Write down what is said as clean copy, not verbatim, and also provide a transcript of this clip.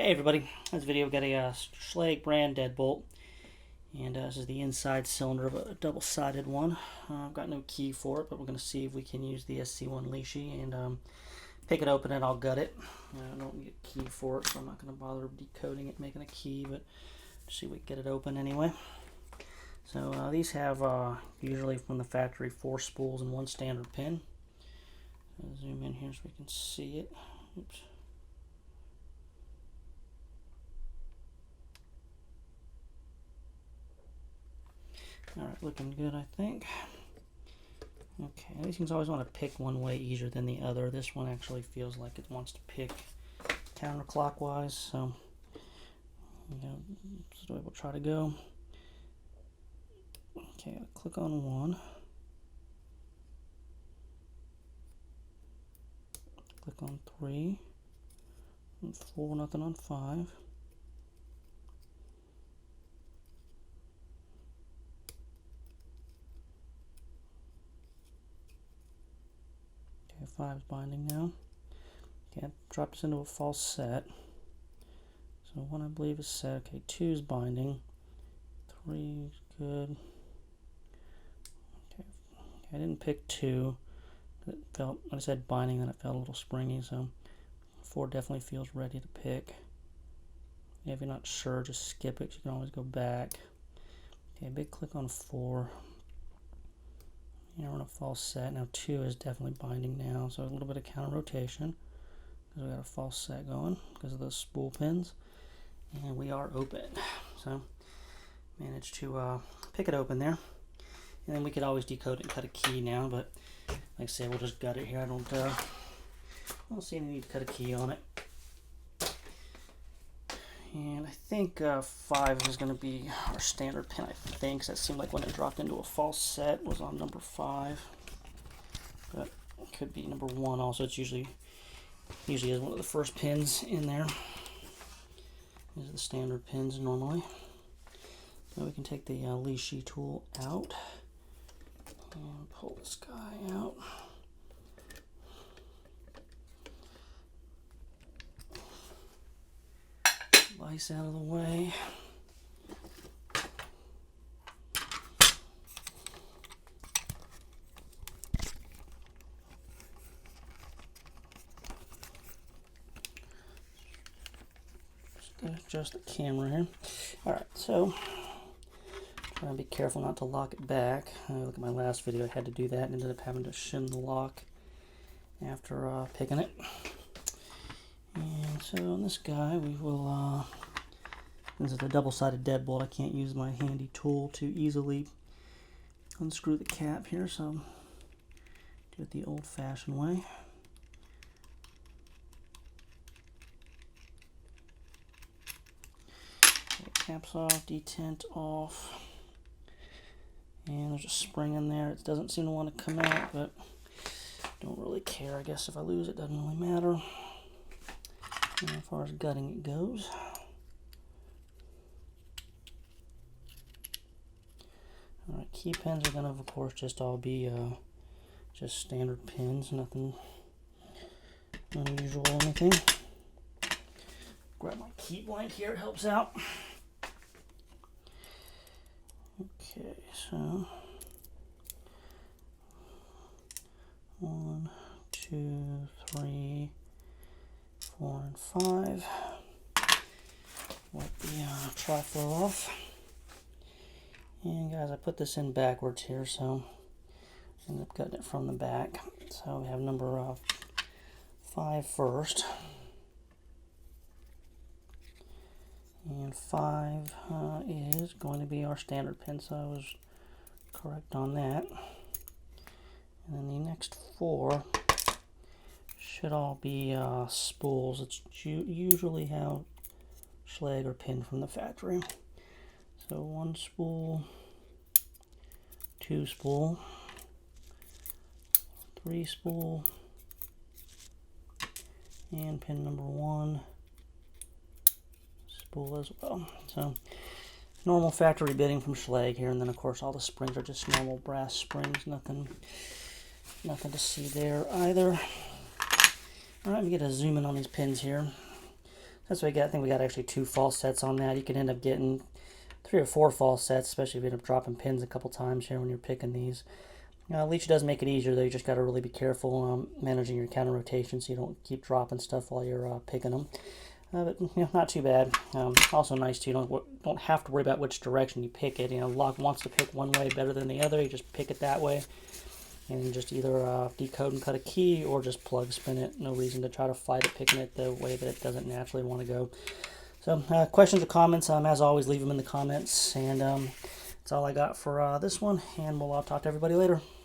Hey everybody, this video we got a Schlage brand deadbolt, and this is the inside cylinder of a double-sided one. I've got no key for it, but we're going to see if we can use the SC1 Lishi and pick it open and I'll gut it. I don't need a key for it, so I'm not going to bother decoding it, making a key, but see if we can get it open anyway. So these have usually from the factory 4 spools and 1 standard pin. I'll zoom in here so we can see it. Oops. Alright, looking good, I think. Okay, these things always want to pick one way easier than the other. This one actually feels like it wants to pick counterclockwise, so that's the way we'll try to go. Okay, I'll click on 1. Click on 3. And 4, nothing on 5. Okay, 5 is binding now. Okay, drop this into a false set. So 1 I believe is set. Okay, 2 is binding. 3 is good. Okay, I didn't pick 2. It felt, when I said binding, then it felt a little springy, so 4 definitely feels ready to pick. If you're not sure, just skip it. You can always go back. Okay, big click on 4. We're in a false set. Now 2 is definitely binding now, so a little bit of counter rotation because we got a false set going because of those spool pins, and we are open. So managed to pick it open there, and then we could always decode it and cut a key now. But like I said, we'll just gut it here. I don't see any need to cut a key on it. And I think 5 is going to be our standard pin, I think. That seemed like when it dropped into a false set was on number 5. But it could be number 1 also. It's usually is one of the first pins in there. These are the standard pins normally. Now we can take the Lishi tool out and pull this guy out. Vice out of the way. Just gotta adjust the camera here. Alright, so try to be careful not to lock it back. Look at my last video, I had to do that and ended up having to shim the lock after picking it. And so on this guy, we will, this is a double-sided deadbolt. I can't use my handy tool to easily unscrew the cap here, so do it the old-fashioned way. Okay, caps off, detent off, and there's a spring in there. It doesn't seem to want to come out, but don't really care. I guess if I lose it, doesn't really matter. And as far as gutting it goes, alright, key pins are going to, of course, just all be just standard pins, nothing unusual or anything. Grab my key blank here, it helps out. Okay, so 1, 2, 3, 4 and 5. Wipe the tri-flow off. And guys, I put this in backwards here, so I end up cutting it from the back. So we have number 5 first. And 5 is going to be our standard pin, so I was correct on that. And then the next 4 should all be spools. It's usually how Schlage are pinned from the factory. So 1 spool, 2 spool, 3 spool, and pin number 1 spool as well. So normal factory bitting from Schlage here, and then of course all the springs are just normal brass springs. Nothing to see there either. Alright, let me get a zoom in on these pins here. That's what we got. I think we got actually 2 false sets on that. You can end up getting 3 or 4 false sets, especially if you end up dropping pins a couple times here when you're picking these. Lishi does make it easier, though. You just got to really be careful managing your counter rotation so you don't keep dropping stuff while you're picking them. But not too bad. Also nice too. You don't have to worry about which direction you pick it. Lock wants to pick one way better than the other. You just pick it that way, and you just either decode and cut a key or just plug spin it. No reason to try to fight it picking it the way that it doesn't naturally want to go. So questions or comments, as always, leave them in the comments. And that's all I got for this one. And we'll talk to everybody later.